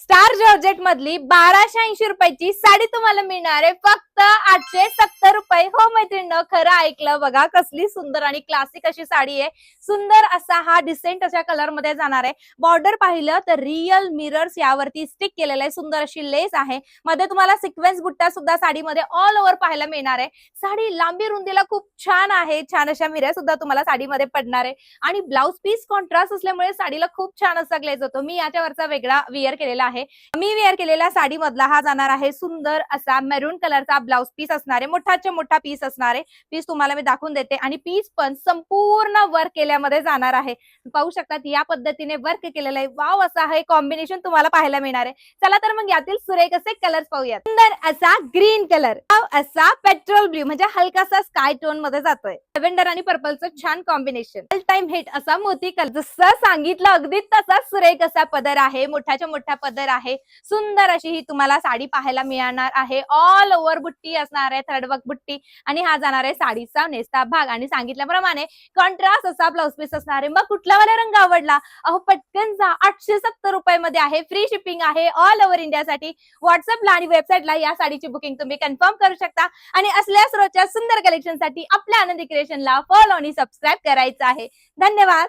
Star georgette मधली 1280 रुपयाची साडी तुम्हाला मिळणार आहे फक्त 870 रुपये. हो मैत्रिणींनो, खरं ऐकलं बघा. कसली सुंदर आणि क्लासिक अशी साडी आहे. सुंदर असा हा डिसेंट अशा कलर मध्ये जाणार आहे. बॉर्डर पाहिलं तर रिअल मिरर्स यावरती स्टिक केलेलं आहे. सुंदर अशी लेस आहे. मध्ये तुम्हाला सिक्वेन्स बुट्टा सुद्धा साडीमध्ये ऑल ओव्हर पाहायला मिळणार आहे. साडी लांबी रुंदीला खूप छान आहे. छान अशा मिऱ्या सुद्धा तुम्हाला साडीमध्ये पडणार आहे आणि ब्लाउज पीस कॉन्ट्रास्ट असल्यामुळे साडीला खूप छान असा ग्लेज होतो. मी याच्यावरचा वेगळा वेअर केलेला आहे. मी वेअर केलेल्या साडी मधला हा जाणार आहे सुंदर असा मेरून कलरचा ब्लाउज पीस असणार आहे. मोठाच्या मोठा पीस असणार आहे. पीस तुम्हाला मी दाखवून देते आणि पीस पण संपूर्ण वर्क केल्यामध्ये जाणार आहे. पाहू शकतात या पद्धतीने वर्क केलेलं आहे. वाव असा हे कॉम्बिनेशन तुम्हाला पाहायला मिळणार आहे. चला तर मग यातील सुरेख असे कलर्स पाहूयात. सुंदर असा ग्रीन कलर, असा पेट्रोल ब्ल्यू म्हणजे हलकासा स्काय टोन मध्ये जातोय. लेव्हेंडर आणि पर्पलचं छान कॉम्बिनेशन. ऑल टाइम हिट असा मोती कलर. जसं सांगितलं अगदी तसा सुरेख असा पदर आहे. मोठाच्या मोठा पदर आहे. सुंदर अशी ही तुम्हाला साडी पाहायला मिळणार आहे. ऑल ओव्हर बुट्टी असणार आहे, थ्रेड वर्क बुट्टी आणि हा जाणार आहे साडीचा नेसता भाग आणि सांगितल्याप्रमाणे कॉन्ट्रास्ट असा ब्लाउज पीस असणार आहे. मग कुठला वाला रंग आवडला? अहो पटकन जा. 870 रुपये मध्ये आहे. फ्री शिपिंग आहे ऑल ओव्हर इंडियासाठी. व्हॉट्सअपला आणि वेबसाईटला या साडीची बुकिंग तुम्ही कन्फर्म करू शकता आणि असल्यास रोजच्या सुंदर कलेक्शनसाठी आपल्या आनंदी क्रिएशनला फॉलो आणि सबस्क्राईब करायचं आहे. धन्यवाद.